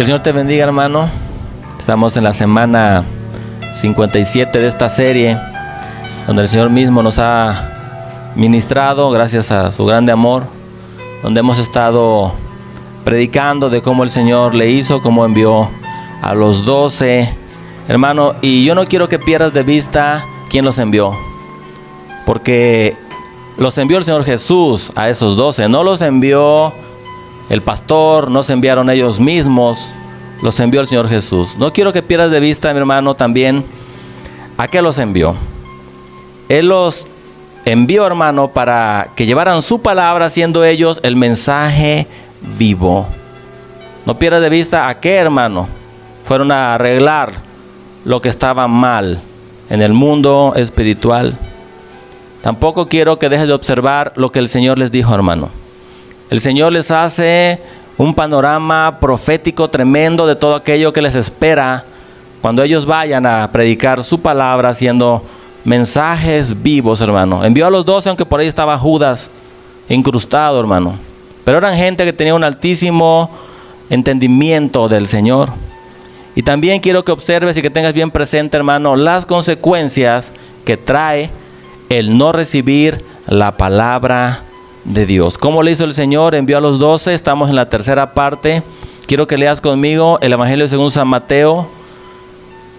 Que el Señor te bendiga, hermano. Estamos en la semana 57 de esta serie, donde el Señor mismo nos ha ministrado gracias a su grande amor, donde hemos estado predicando de cómo el Señor le hizo, cómo envió a los 12, hermano. Y yo no quiero que pierdas de vista quién los envió, porque los envió el Señor Jesús a esos 12, no los envió el pastor, no se enviaron ellos mismos, los envió el Señor Jesús. No quiero que pierdas de vista, mi hermano, también a qué los envió. Él los envió, hermano, para que llevaran su palabra, siendo ellos el mensaje vivo. No pierdas de vista a qué, hermano. Fueron a arreglar lo que estaba mal en el mundo espiritual. Tampoco quiero que dejes de observar lo que el Señor les dijo, hermano. El Señor les hace un panorama profético tremendo de todo aquello que les espera cuando ellos vayan a predicar su palabra, haciendo mensajes vivos, hermano. Envió a los 12, aunque por ahí estaba Judas incrustado, hermano. Pero eran gente que tenía un altísimo entendimiento del Señor. Y también quiero que observes y que tengas bien presente, hermano, las consecuencias que trae el no recibir la palabra de Dios. ¿Cómo le hizo el Señor? Envió a los 12. Estamos en la tercera parte. Quiero que leas conmigo el Evangelio según San Mateo.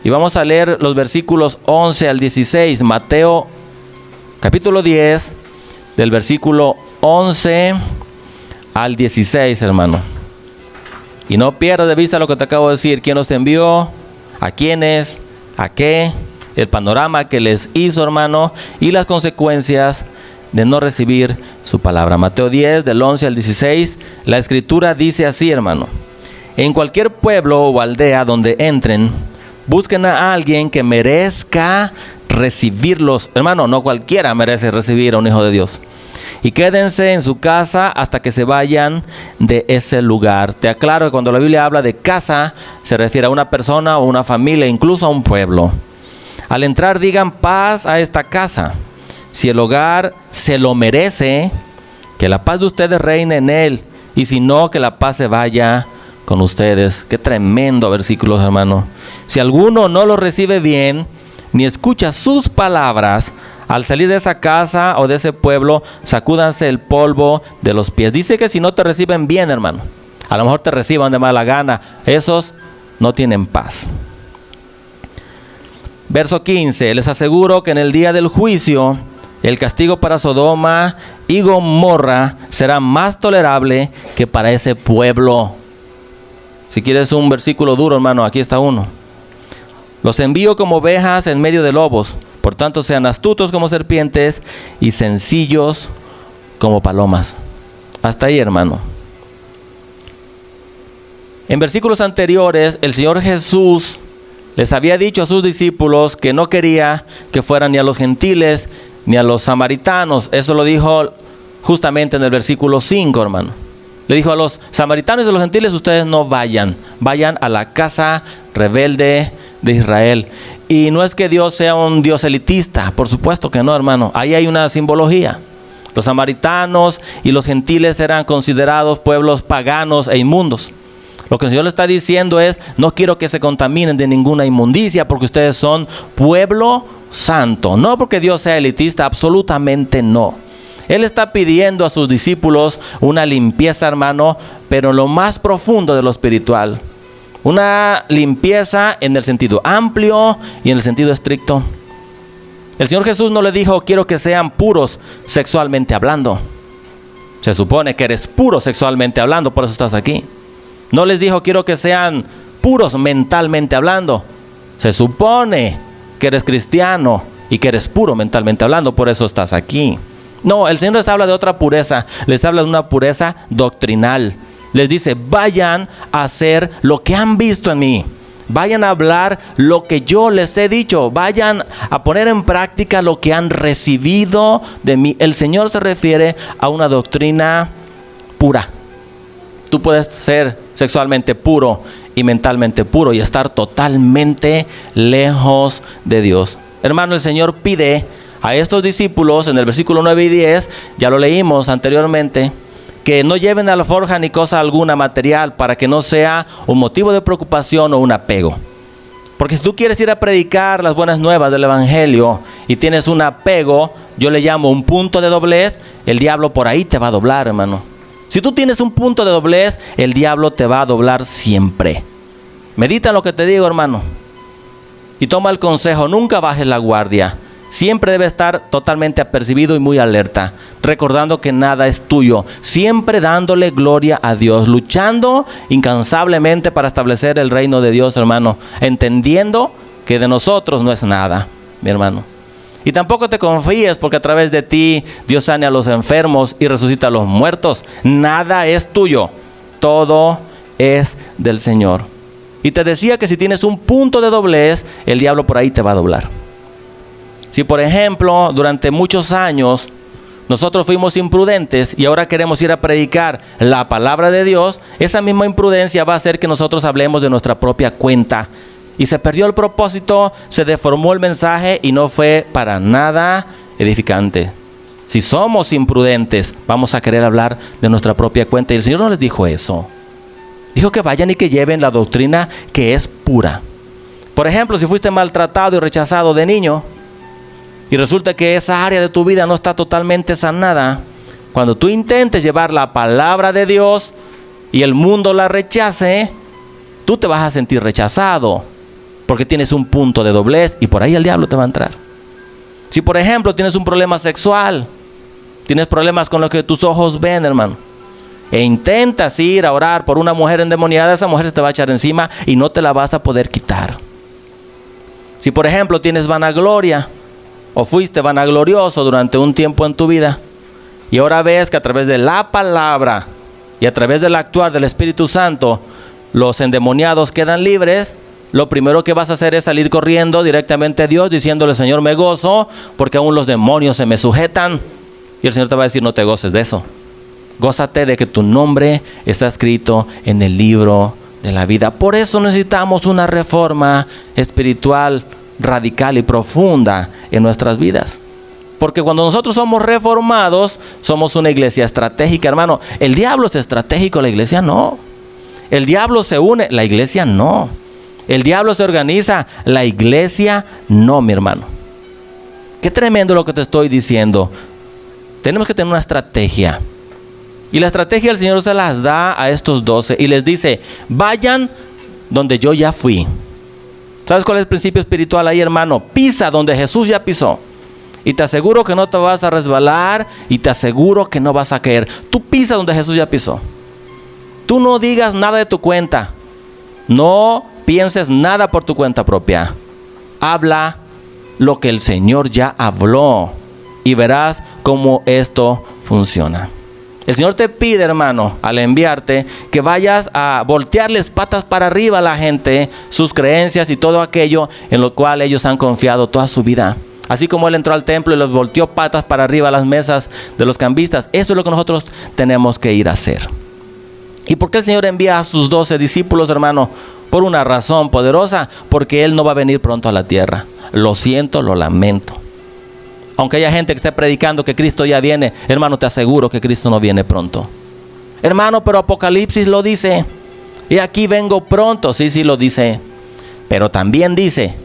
Y vamos a leer los versículos 11 al 16. Mateo capítulo 10, del versículo 11 al 16, hermano. Y no pierdas de vista lo que te acabo de decir. ¿Quién los envió? ¿A quiénes? ¿A qué? El panorama que les hizo, hermano, y las consecuencias de no recibir su palabra. Mateo 10, del 11 al 16, la escritura dice así, hermano: en cualquier pueblo o aldea donde entren, busquen a alguien que merezca recibirlos. Hermano, no cualquiera merece recibir a un hijo de Dios. Y quédense en su casa hasta que se vayan de ese lugar. Te aclaro que cuando la Biblia habla de casa, se refiere a una persona o una familia, incluso a un pueblo. Al entrar digan paz a esta casa. Si el hogar se lo merece, que la paz de ustedes reine en él. Y si no, que la paz se vaya con ustedes. Qué tremendo versículos, hermano. Si alguno no lo recibe bien, ni escucha sus palabras, al salir de esa casa o de ese pueblo, sacúdanse el polvo de los pies. Dice que si no te reciben bien, hermano, a lo mejor te reciban de mala gana, esos no tienen paz. Verso 15, les aseguro que en el día del juicio, el castigo para Sodoma y Gomorra será más tolerable que para ese pueblo. Si quieres un versículo duro, hermano, aquí está uno. Los envío como ovejas en medio de lobos. Por tanto, sean astutos como serpientes y sencillos como palomas. Hasta ahí, hermano. En versículos anteriores, el Señor Jesús les había dicho a sus discípulos que no quería que fueran ni a los gentiles ni a los samaritanos. Eso lo dijo justamente en el versículo 5, hermano. Le dijo a los samaritanos y a los gentiles: ustedes no vayan, vayan a la casa rebelde de Israel. Y no es que Dios sea un Dios elitista, por supuesto que no, hermano. Ahí hay una simbología. Los samaritanos y los gentiles eran considerados pueblos paganos e inmundos. Lo que el Señor le está diciendo es: no quiero que se contaminen de ninguna inmundicia, porque ustedes son pueblo santo. No porque Dios sea elitista, absolutamente no. Él está pidiendo a sus discípulos una limpieza, hermano, pero en lo más profundo de lo espiritual. Una limpieza en el sentido amplio y en el sentido estricto. El Señor Jesús no le dijo: quiero que sean puros sexualmente hablando. Se supone que eres puro sexualmente hablando, por eso estás aquí. No les dijo: quiero que sean puros mentalmente hablando. Se supone que eres cristiano y que eres puro mentalmente hablando, por eso estás aquí. No, el Señor les habla de otra pureza. Les habla de una pureza doctrinal. Les dice: vayan a hacer lo que han visto en mí. Vayan a hablar lo que yo les he dicho. Vayan a poner en práctica lo que han recibido de mí. El Señor se refiere a una doctrina pura. Tú puedes ser sexualmente puro y mentalmente puro y estar totalmente lejos de Dios. Hermano, el Señor pide a estos discípulos en el versículo 9 y 10, ya lo leímos anteriormente, que no lleven a la forja ni cosa alguna material, para que no sea un motivo de preocupación o un apego. Porque si tú quieres ir a predicar las buenas nuevas del evangelio y tienes un apego, yo le llamo un punto de doblez, el diablo por ahí te va a doblar, hermano. Si tú tienes un punto de doblez, el diablo te va a doblar siempre. Medita lo que te digo, hermano, y toma el consejo, nunca bajes la guardia. Siempre debe estar totalmente apercibido y muy alerta, recordando que nada es tuyo, siempre dándole gloria a Dios, luchando incansablemente para establecer el reino de Dios, hermano, entendiendo que de nosotros no es nada, mi hermano. Y tampoco te confíes porque a través de ti Dios sane a los enfermos y resucita a los muertos. Nada es tuyo, todo es del Señor. Y te decía que si tienes un punto de doblez, el diablo por ahí te va a doblar. Si por ejemplo, durante muchos años nosotros fuimos imprudentes y ahora queremos ir a predicar la palabra de Dios, esa misma imprudencia va a hacer que nosotros hablemos de nuestra propia cuenta. Y se perdió el propósito, se deformó el mensaje y no fue para nada edificante. Si somos imprudentes, vamos a querer hablar de nuestra propia cuenta. Y el Señor no les dijo eso. Dijo que vayan y que lleven la doctrina que es pura. Por ejemplo, si fuiste maltratado y rechazado de niño, y resulta que esa área de tu vida no está totalmente sanada, cuando tú intentes llevar la palabra de Dios y el mundo la rechace, tú te vas a sentir rechazado, porque tienes un punto de doblez y por ahí el diablo te va a entrar. Si por ejemplo tienes un problema sexual, tienes problemas con lo que tus ojos ven, hermano, e intentas ir a orar por una mujer endemoniada, esa mujer se te va a echar encima y no te la vas a poder quitar. Si por ejemplo tienes vanagloria, o fuiste vanaglorioso durante un tiempo en tu vida, y ahora ves que a través de la palabra y a través del actuar del Espíritu Santo, los endemoniados quedan libres, lo primero que vas a hacer es salir corriendo directamente a Dios, diciéndole: Señor, me gozo, porque aún los demonios se me sujetan. Y el Señor te va a decir: no te goces de eso. Gózate de que tu nombre está escrito en el libro de la vida. Por eso necesitamos una reforma espiritual radical y profunda en nuestras vidas, porque cuando nosotros somos reformados, somos una iglesia estratégica, hermano. El diablo es estratégico, la iglesia no. El diablo se une, la iglesia no. El diablo se organiza, la iglesia no, mi hermano. Qué tremendo lo que te estoy diciendo. Tenemos que tener una estrategia, y la estrategia el Señor se las da a estos 12 y les dice: vayan donde yo ya fui. ¿Sabes cuál es el principio espiritual ahí, hermano? Pisa donde Jesús ya pisó. Y te aseguro que no te vas a resbalar, y te aseguro que no vas a caer. Tú pisa donde Jesús ya pisó. Tú no digas nada de tu cuenta. No pienses nada por tu cuenta propia. Habla lo que el Señor ya habló y verás cómo esto funciona. El Señor te pide, hermano, al enviarte, que vayas a voltearles patas para arriba a la gente, sus creencias y todo aquello en lo cual ellos han confiado toda su vida. Así como Él entró al templo y los volteó patas para arriba a las mesas de los cambistas, eso es lo que nosotros tenemos que ir a hacer. ¿Y por qué el Señor envía a sus 12 discípulos, hermano? Por una razón poderosa: porque Él no va a venir pronto a la tierra. Lo siento, lo lamento. Aunque haya gente que esté predicando que Cristo ya viene, hermano, te aseguro que Cristo no viene pronto. Hermano, pero Apocalipsis lo dice: y aquí vengo pronto. Sí, lo dice. Pero también dice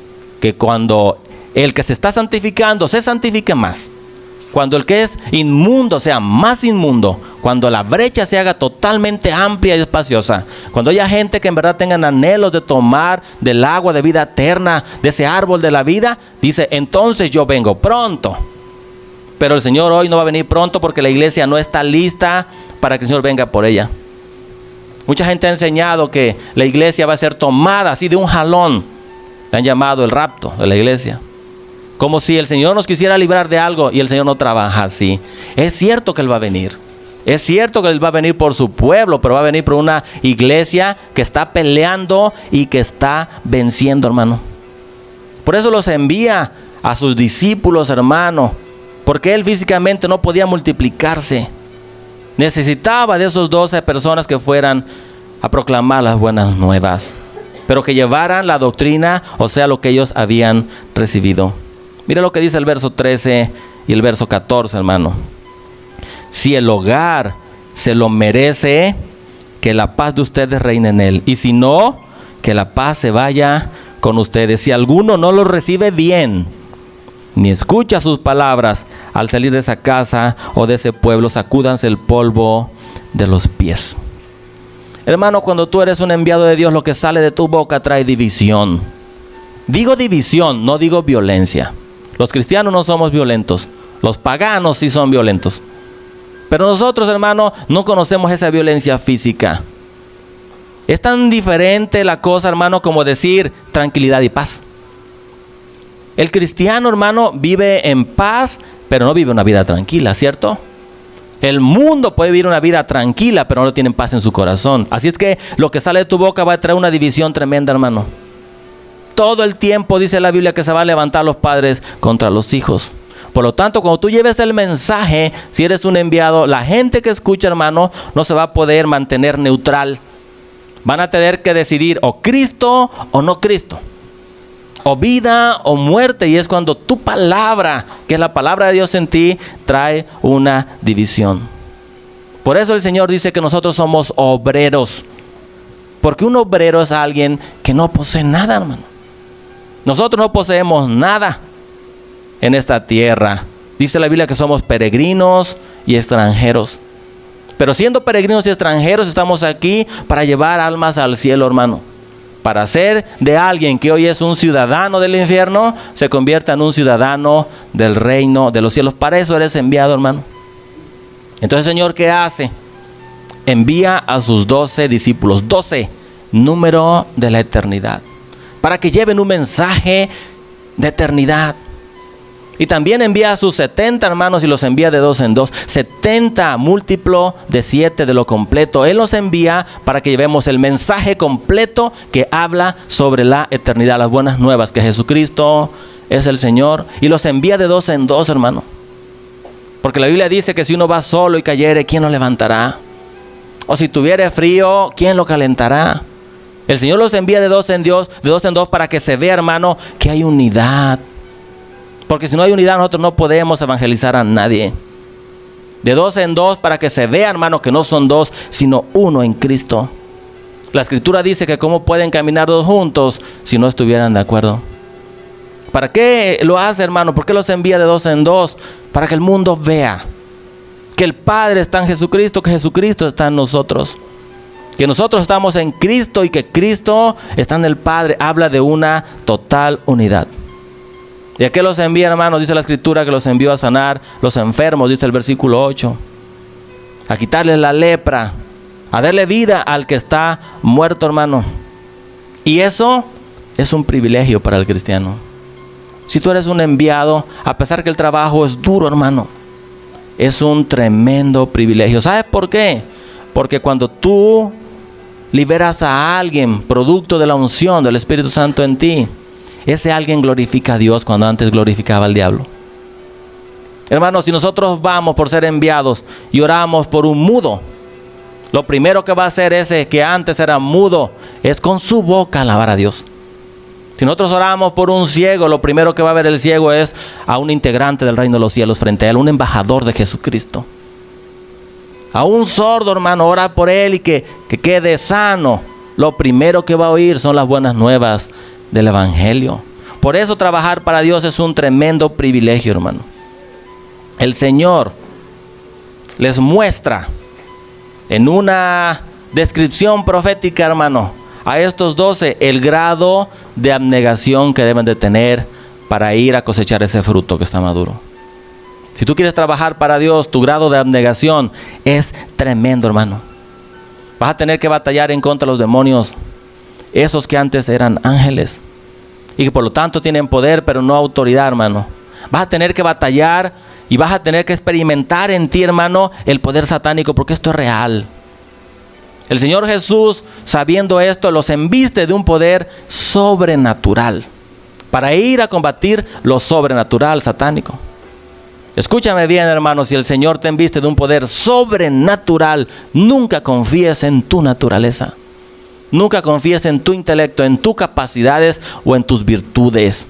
que cuando el que se está santificando se santifique más, cuando el que es inmundo sea más inmundo, cuando la brecha se haga totalmente amplia y espaciosa, cuando haya gente que en verdad tengan anhelos de tomar del agua de vida eterna, de ese árbol de la vida, dice: entonces yo vengo pronto. Pero el Señor hoy no va a venir pronto, porque la iglesia no está lista para que el Señor venga por ella. Mucha gente ha enseñado que la iglesia va a ser tomada así de un jalón. Le han llamado el rapto de la iglesia, como si el Señor nos quisiera librar de algo, y el Señor no trabaja así. Es cierto que Él va a venir. Es cierto que Él va a venir por su pueblo, pero va a venir por una iglesia que está peleando y que está venciendo, hermano. Por eso los envía a sus discípulos, hermano, porque Él físicamente no podía multiplicarse. Necesitaba de esos 12 personas que fueran a proclamar las buenas nuevas, pero que llevaran la doctrina, o sea, lo que ellos habían recibido. Mira lo que dice el verso 13 y el verso 14, hermano. Si el hogar se lo merece, que la paz de ustedes reine en él. Y si no, que la paz se vaya con ustedes. Si alguno no lo recibe bien, ni escucha sus palabras, al salir de esa casa o de ese pueblo, sacúdanse el polvo de los pies. Hermano, cuando tú eres un enviado de Dios, lo que sale de tu boca trae división. Digo división, no digo violencia. Los cristianos no somos violentos. Los paganos sí son violentos. Pero nosotros, hermano, no conocemos esa violencia física. Es tan diferente la cosa, hermano, como decir tranquilidad y paz. El cristiano, hermano, vive en paz, pero no vive una vida tranquila, ¿cierto? El mundo puede vivir una vida tranquila, pero no tiene paz en su corazón. Así es que lo que sale de tu boca va a traer una división tremenda, hermano. Todo el tiempo dice la Biblia que se va a levantar los padres contra los hijos. Por lo tanto, cuando tú lleves el mensaje, si eres un enviado, la gente que escucha, hermano, no se va a poder mantener neutral. Van a tener que decidir o Cristo o no Cristo, o vida o muerte. Y es cuando tu palabra, que es la palabra de Dios en ti, trae una división. Por eso el Señor dice que nosotros somos obreros, porque un obrero es alguien que no posee nada, hermano. Nosotros no poseemos nada en esta tierra. Dice la Biblia que somos peregrinos y extranjeros. Pero siendo peregrinos y extranjeros, estamos aquí para llevar almas al cielo, hermano. Para hacer de alguien que hoy es un ciudadano del infierno, se convierta en un ciudadano del reino de los cielos. Para eso eres enviado, hermano. Entonces, Señor, ¿qué hace? Envía a sus 12 discípulos. 12, número de la eternidad, para que lleven un mensaje de eternidad. Y también envía a sus 70 hermanos y los envía de 2 en 2. 70 múltiplo de 7 de lo completo. Él los envía para que llevemos el mensaje completo que habla sobre la eternidad, las buenas nuevas, que Jesucristo es el Señor. Y los envía de 2 en 2, hermano. Porque la Biblia dice que si uno va solo y cayere, ¿quién lo levantará? O si tuviere frío, ¿quién lo calentará? El Señor los envía de 2 en 2, para que se vea, hermano, que hay unidad. Porque si no hay unidad, nosotros no podemos evangelizar a nadie. De 2 en 2 para que se vea, hermano, que no son 2, sino uno en Cristo. La Escritura dice que cómo pueden caminar 2 juntos si no estuvieran de acuerdo. ¿Para qué lo hace, hermano? ¿Por qué los envía de 2 en 2? Para que el mundo vea que el Padre está en Jesucristo, que Jesucristo está en nosotros. Que nosotros estamos en Cristo y que Cristo está en el Padre. Habla de una total unidad. ¿Y a qué los envía, hermanos? Dice la Escritura que los envió a sanar los enfermos, dice el versículo 8. A quitarles la lepra, a darle vida al que está muerto, hermano. Y eso es un privilegio para el cristiano. Si tú eres un enviado, a pesar que el trabajo es duro, hermano, es un tremendo privilegio. ¿Sabes por qué? Porque cuando tú liberas a alguien, producto de la unción del Espíritu Santo en ti, ese alguien glorifica a Dios cuando antes glorificaba al diablo. Hermanos, si nosotros vamos por ser enviados y oramos por un mudo, lo primero que va a hacer ese que antes era mudo es con su boca alabar a Dios. Si nosotros oramos por un ciego, lo primero que va a ver el ciego es a un integrante del reino de los cielos frente a él, un embajador de Jesucristo. A un sordo, hermano, orar por él y que quede sano. Lo primero que va a oír son las buenas nuevas del Evangelio. Por eso trabajar para Dios es un tremendo privilegio, hermano. El Señor les muestra en una descripción profética, hermano, a estos 12 el grado de abnegación que deben de tener para ir a cosechar ese fruto que está maduro. Si tú quieres trabajar para Dios, tu grado de abnegación es tremendo, hermano. Vas a tener que batallar en contra de los demonios, esos que antes eran ángeles y que por lo tanto tienen poder pero no autoridad, hermano. Vas a tener que batallar y vas a tener que experimentar en ti, hermano, el poder satánico, porque esto es real. El Señor Jesús, sabiendo esto, los embiste de un poder sobrenatural para ir a combatir lo sobrenatural satánico. Escúchame bien, hermano, si el Señor te embiste de un poder sobrenatural, nunca confíes en tu naturaleza. Nunca confíes en tu intelecto, en tus capacidades o en tus virtudes.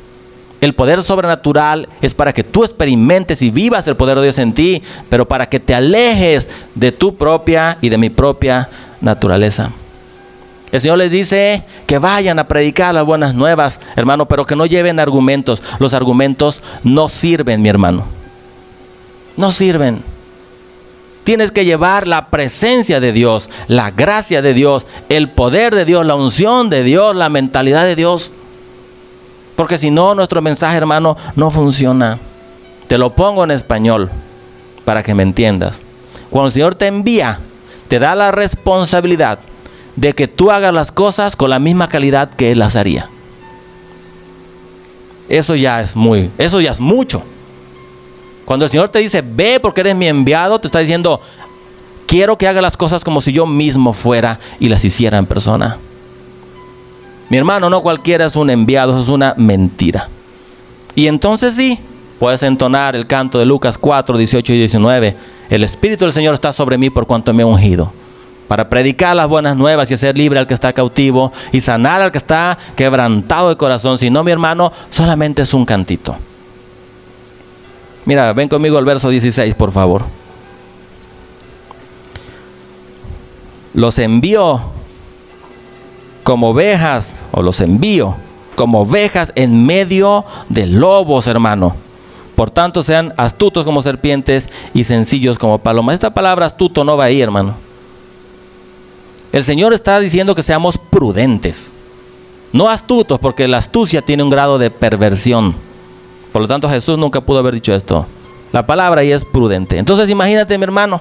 El poder sobrenatural es para que tú experimentes y vivas el poder de Dios en ti, pero para que te alejes de tu propia y de mi propia naturaleza. El Señor les dice que vayan a predicar las buenas nuevas, hermano, pero que no lleven argumentos. Los argumentos no sirven, mi hermano. No sirven. Tienes que llevar la presencia de Dios, la gracia de Dios, el poder de Dios, la unción de Dios, la mentalidad de Dios. Porque si no, nuestro mensaje, hermano, no funciona. Te lo pongo en español para que me entiendas. Cuando el Señor te envía, te da la responsabilidad de que tú hagas las cosas con la misma calidad que Él las haría. Eso ya es mucho. Cuando el Señor te dice, ve porque eres mi enviado, te está diciendo, quiero que hagas las cosas como si yo mismo fuera y las hiciera en persona. Mi hermano, no cualquiera es un enviado, eso es una mentira. Y entonces sí, puedes entonar el canto de Lucas 4, 18 y 19. El Espíritu del Señor está sobre mí por cuanto me ha ungido, para predicar las buenas nuevas y hacer libre al que está cautivo y sanar al que está quebrantado de corazón. Si no, mi hermano, solamente es un cantito. Mira, ven conmigo al verso 16, por favor. Los envío como ovejas, o los envío como ovejas en medio de lobos, hermano. Por tanto, sean astutos como serpientes y sencillos como palomas. Esta palabra astuto no va ahí, hermano. El Señor está diciendo que seamos prudentes, no astutos, porque la astucia tiene un grado de perversión. Por lo tanto, Jesús nunca pudo haber dicho esto. La palabra ahí es prudente. Entonces, imagínate, mi hermano,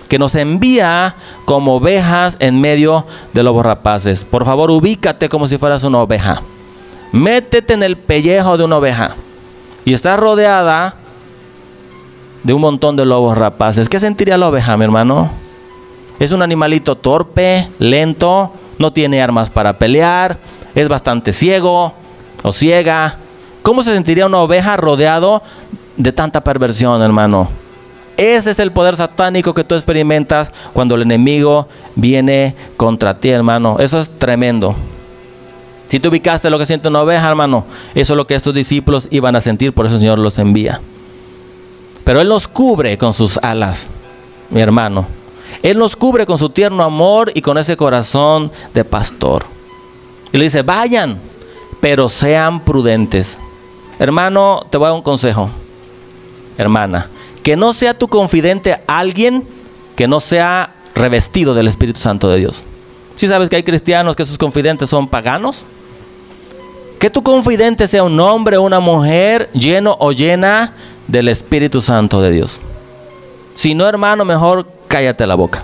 que nos envía como ovejas en medio de lobos rapaces. Por favor, ubícate como si fueras una oveja. Métete en el pellejo de una oveja y estás rodeada de un montón de lobos rapaces. ¿Qué sentiría la oveja, mi hermano? Es un animalito torpe, lento, no tiene armas para pelear, es bastante ciego o ciega. ¿Cómo se sentiría una oveja rodeado de tanta perversión, hermano? Ese es el poder satánico que tú experimentas cuando el enemigo viene contra ti, hermano. Eso es tremendo. Si tú ubicaste lo que siente una oveja, hermano, eso es lo que estos discípulos iban a sentir, por eso el Señor los envía. Pero Él nos cubre con sus alas, mi hermano. Él nos cubre con su tierno amor y con ese corazón de pastor. Y le dice, vayan, pero sean prudentes. Hermano, te voy a dar un consejo. Hermana, que no sea tu confidente alguien que no sea revestido del Espíritu Santo de Dios. ¿Sí sabes que hay cristianos que sus confidentes son paganos? Que tu confidente sea un hombre o una mujer lleno o llena del Espíritu Santo de Dios. Si no, hermano, mejor cállate la boca.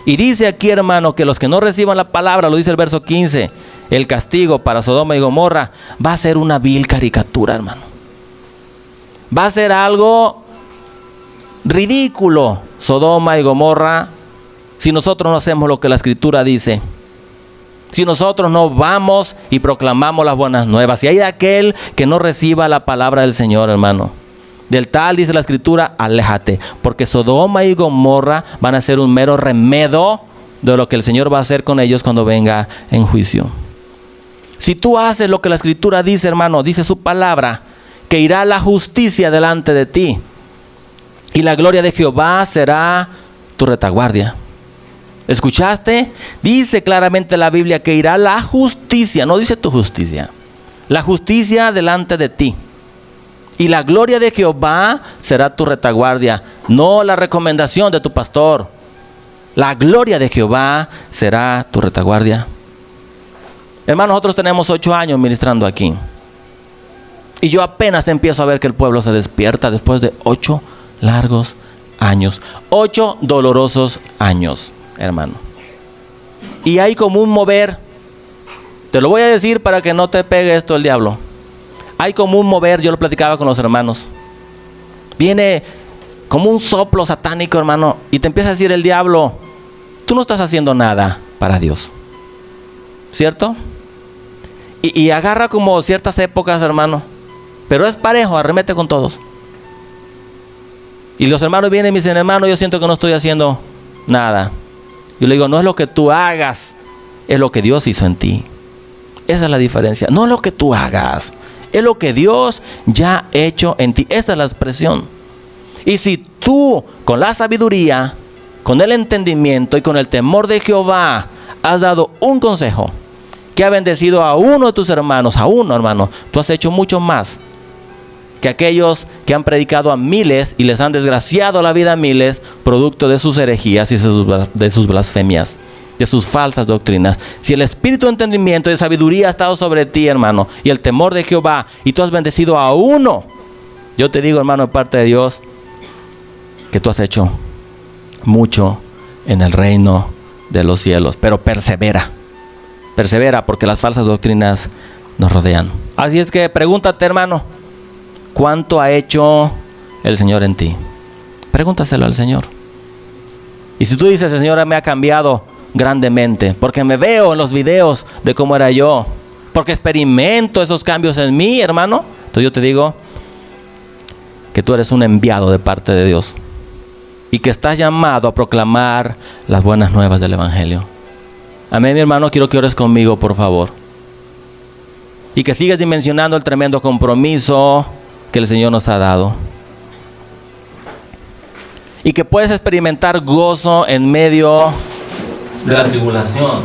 Y dice aquí, hermano, que los que no reciban la palabra, lo dice el verso 15, el castigo para Sodoma y Gomorra va a ser una vil caricatura, hermano. Va a ser algo ridículo, Sodoma y Gomorra, si nosotros no hacemos lo que la Escritura dice. Si nosotros no vamos y proclamamos las buenas nuevas. Si hay aquel que no reciba la palabra del Señor, hermano, del tal, dice la Escritura, aléjate, porque Sodoma y Gomorra van a ser un mero remedio de lo que el Señor va a hacer con ellos cuando venga en juicio. Si tú haces lo que la Escritura dice, hermano, dice su palabra, que irá la justicia delante de ti y la gloria de Jehová será tu retaguardia. ¿Escuchaste? Dice claramente la Biblia que irá la justicia, no dice tu justicia, la justicia delante de ti. Y la gloria de Jehová será tu retaguardia, no la recomendación de tu pastor. La gloria de Jehová será tu retaguardia. Hermanos, nosotros tenemos 8 años ministrando aquí. Y yo apenas empiezo a ver que el pueblo se despierta después de 8 largos años. 8 dolorosos años, hermano. Y hay como un mover. Te lo voy a decir para que no te pegue esto el diablo. Hay como un mover, yo lo platicaba con los hermanos. Viene como un soplo satánico, hermano, y te empieza a decir el diablo, tú no estás haciendo nada para Dios. ¿Cierto? Y agarra como ciertas épocas, hermano. Pero es parejo, arremete con todos. Y los hermanos vienen y me dicen, hermano, yo siento que no estoy haciendo nada. Yo le digo, no es lo que tú hagas, es lo que Dios hizo en ti. Esa es la diferencia. No es lo que tú hagas, Es lo que Dios ya ha hecho en ti. Esa es la expresión. Y si tú, con la sabiduría, con el entendimiento y con el temor de Jehová, has dado un consejo que ha bendecido a uno de tus hermanos, a uno, hermano, tú has hecho mucho más que aquellos que han predicado a miles y les han desgraciado la vida a miles, producto de sus herejías y de sus blasfemias, de sus falsas doctrinas. Si el espíritu de entendimiento y de sabiduría ha estado sobre ti, hermano, y el temor de Jehová, y tú has bendecido a uno, yo te digo, hermano, de parte de Dios, que tú has hecho mucho en el reino de los cielos. Pero persevera, porque las falsas doctrinas nos rodean. Así es que pregúntate, hermano, ¿cuánto ha hecho el Señor en ti? Pregúntaselo al Señor. Y si tú dices, el Señor me ha cambiado grandemente, porque me veo en los videos de cómo era yo, porque experimento esos cambios en mí, hermano, entonces yo te digo que tú eres un enviado de parte de Dios y que estás llamado a proclamar las buenas nuevas del Evangelio. Amén, mi hermano. Quiero que ores conmigo, por favor, y que sigas dimensionando el tremendo compromiso que el Señor nos ha dado, y que puedes experimentar gozo en medio de la tribulación,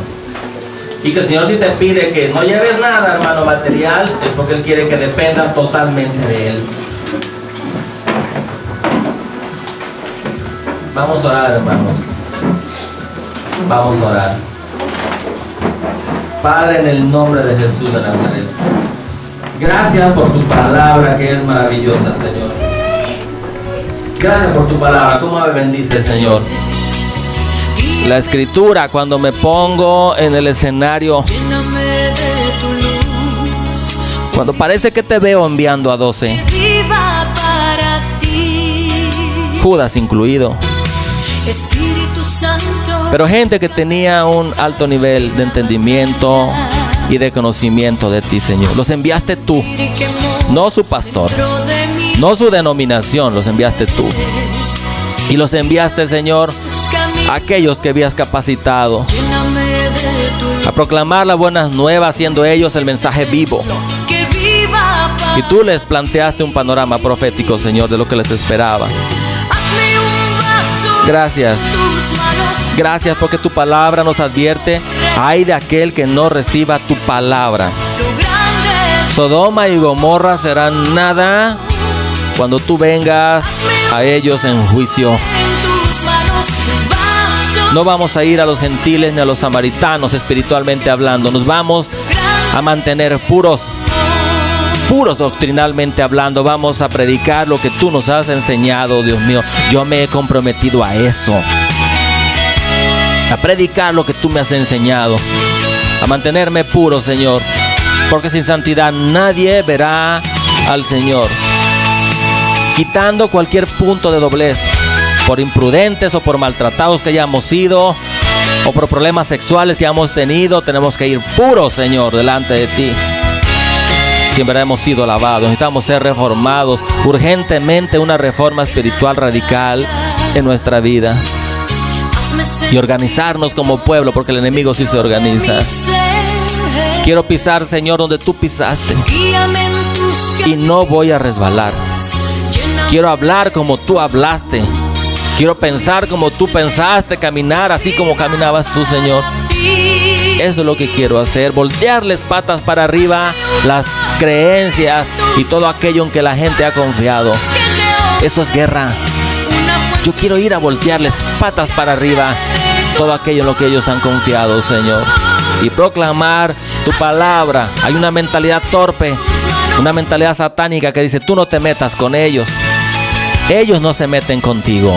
y que el Señor, si te pide que no lleves nada, hermano, material, es porque Él quiere que dependas totalmente de Él. Vamos a orar, hermanos. Vamos a orar. Padre, en el nombre de Jesús de Nazaret, gracias por tu palabra que es maravillosa, Señor. Gracias por tu palabra. ¿Cómo me bendice, Señor? La Escritura, cuando me pongo en el escenario, cuando parece que te veo enviando a 12, Judas incluido, pero gente que tenía un alto nivel de entendimiento y de conocimiento de ti, Señor. Los enviaste tú, no su pastor, no su denominación, los enviaste tú. Y los enviaste, Señor, a aquellos que habías capacitado a proclamar las buenas nuevas, siendo ellos el mensaje vivo. Y tú les planteaste un panorama profético, Señor, de lo que les esperaba. Gracias. Gracias porque tu palabra nos advierte: ay de aquel que no reciba tu palabra. Sodoma y Gomorra serán nada cuando tú vengas a ellos en juicio. No vamos a ir a los gentiles ni a los samaritanos espiritualmente hablando. Nos vamos a mantener puros doctrinalmente hablando. Vamos a predicar lo que tú nos has enseñado, Dios mío. Yo me he comprometido a eso, a predicar lo que tú me has enseñado, a mantenerme puro, Señor, porque sin santidad nadie verá al Señor. Quitando cualquier punto de doblez, por imprudentes o por maltratados que hayamos sido, o por problemas sexuales que hemos tenido, tenemos que ir puros, Señor, delante de ti. Siempre hemos sido lavados, necesitamos ser reformados urgentemente, una reforma espiritual radical en nuestra vida, y organizarnos como pueblo, porque el enemigo sí se organiza. Quiero pisar, Señor, donde tú pisaste, y no voy a resbalar. Quiero hablar como tú hablaste, quiero pensar como tú pensaste, caminar así como caminabas tú, Señor. Eso es lo que quiero hacer, voltearles patas para arriba las creencias y todo aquello en que la gente ha confiado. Eso es guerra. Yo quiero ir a voltearles patas para arriba todo aquello en lo que ellos han confiado, Señor, y proclamar tu palabra. Hay una mentalidad torpe, una mentalidad satánica que dice: tú no te metas con ellos, ellos no se meten contigo.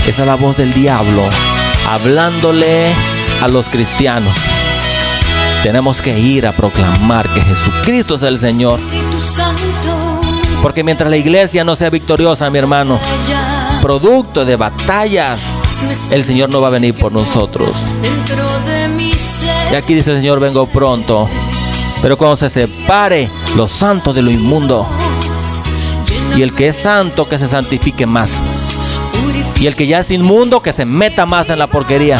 Esa es la voz del diablo hablándole a los cristianos. Tenemos que ir a proclamar que Jesucristo es el Señor, porque mientras la iglesia no sea victoriosa, mi hermano, producto de batallas, el Señor no va a venir por nosotros. Y aquí dice el Señor: vengo pronto. Pero cuando se separe lo santo de lo inmundo, y el que es santo, que se santifique más, y el que ya es inmundo, que se meta más en la porquería.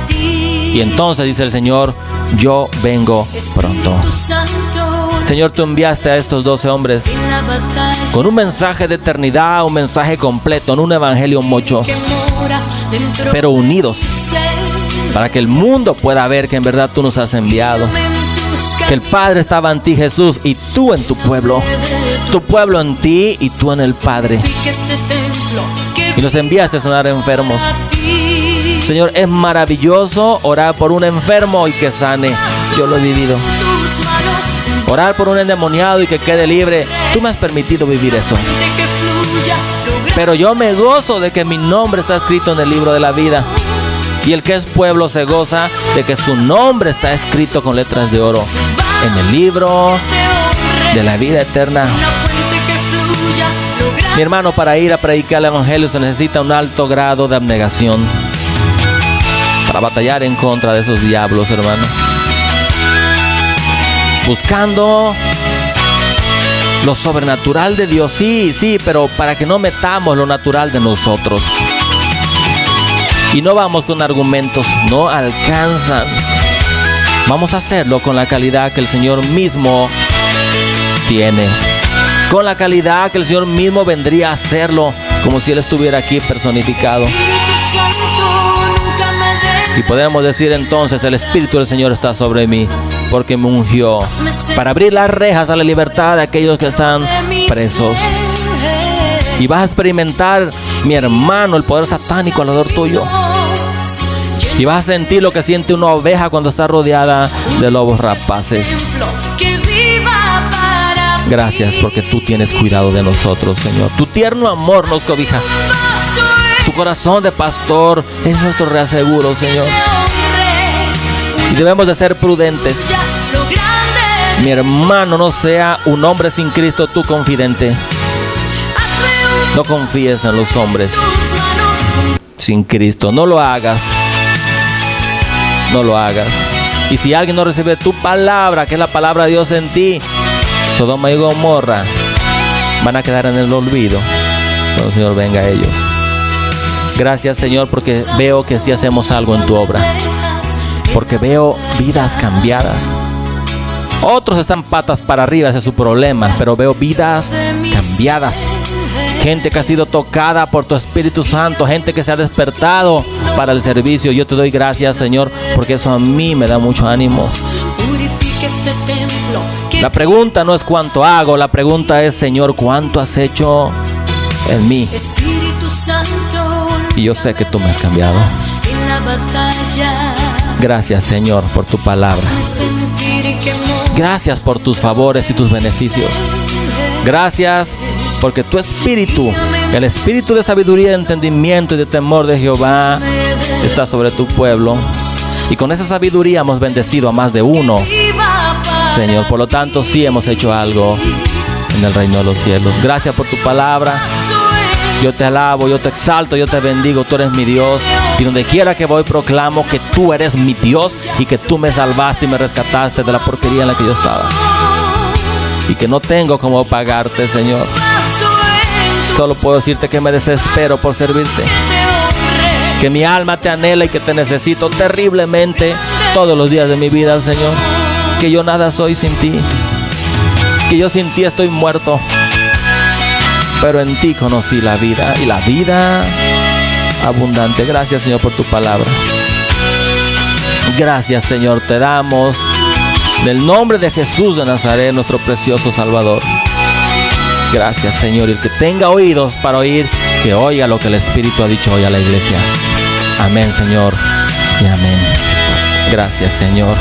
Y entonces dice el Señor: yo vengo pronto. Señor, tú enviaste a estos 12 hombres con un mensaje de eternidad, un mensaje completo, no un evangelio mocho, pero unidos, para que el mundo pueda ver que en verdad tú nos has enviado, que el Padre estaba en ti, Jesús, y tú en tu pueblo en ti y tú en el Padre, y los enviaste a sanar enfermos. Señor, es maravilloso orar por un enfermo y que sane. Yo lo he vivido. Orar por un endemoniado y que quede libre. Tú me has permitido vivir eso. Pero yo me gozo de que mi nombre está escrito en el libro de la vida. Y el que es pueblo se goza de que su nombre está escrito con letras de oro en el libro de la vida eterna. Mi hermano, para ir a predicar el evangelio se necesita un alto grado de abnegación para batallar en contra de esos diablos, hermano. Buscando lo sobrenatural de Dios, sí, pero para que no metamos lo natural de nosotros. Y no vamos con argumentos, no alcanzan. Vamos a hacerlo con la calidad que el Señor mismo tiene, con la calidad que el Señor mismo vendría a hacerlo, como si Él estuviera aquí personificado. Y podemos decir entonces: el Espíritu del Señor está sobre mí, porque me ungió para abrir las rejas a la libertad de aquellos que están presos. Y vas a experimentar, mi hermano, el poder satánico alrededor tuyo. Y vas a sentir lo que siente una oveja cuando está rodeada de lobos rapaces. Gracias porque tú tienes cuidado de nosotros, Señor. Tu tierno amor nos cobija. Tu corazón de pastor es nuestro reaseguro, Señor. Y debemos de ser prudentes. Mi hermano, no sea un hombre sin Cristo tu confidente. No confíes en los hombres sin Cristo. No lo hagas. No lo hagas. Y si alguien no recibe tu palabra, que es la palabra de Dios en ti, Sodoma y Gomorra van a quedar en el olvido cuando el Señor venga a ellos. Gracias, Señor, porque veo que sí hacemos algo en tu obra, porque veo vidas cambiadas. Otros están patas para arriba, ese es su problema, pero veo vidas cambiadas. Gente que ha sido tocada por tu Espíritu Santo, gente que se ha despertado para el servicio. Yo te doy gracias, Señor, porque eso a mí me da mucho ánimo. La pregunta no es cuánto hago, la pregunta es: Señor, ¿cuánto has hecho en mí? Y yo sé que tú me has cambiado. Gracias, Señor, por tu palabra. Gracias por tus favores y tus beneficios. Gracias porque tu espíritu, el espíritu de sabiduría, de entendimiento y de temor de Jehová está sobre tu pueblo. Y con esa sabiduría hemos bendecido a más de uno, Señor. Por lo tanto, sí hemos hecho algo en el reino de los cielos. Gracias por tu palabra. Yo te alabo, yo te exalto, yo te bendigo. Tú eres mi Dios. Y donde quiera que voy proclamo que tú eres mi Dios y que tú me salvaste y me rescataste de la porquería en la que yo estaba. Y que no tengo cómo pagarte, Señor. Solo puedo decirte que me desespero por servirte. Que mi alma te anhela y que te necesito terriblemente todos los días de mi vida, Señor. Que yo nada soy sin ti. Que yo sin ti estoy muerto. Pero en ti conocí la vida y la vida abundante. Gracias, Señor, por tu palabra. Gracias, Señor, te damos en el nombre de Jesús de Nazaret, nuestro precioso Salvador. Gracias, Señor. Y el que tenga oídos para oír, que oiga lo que el Espíritu ha dicho hoy a la iglesia. Amén, Señor, y amén. Gracias, Señor.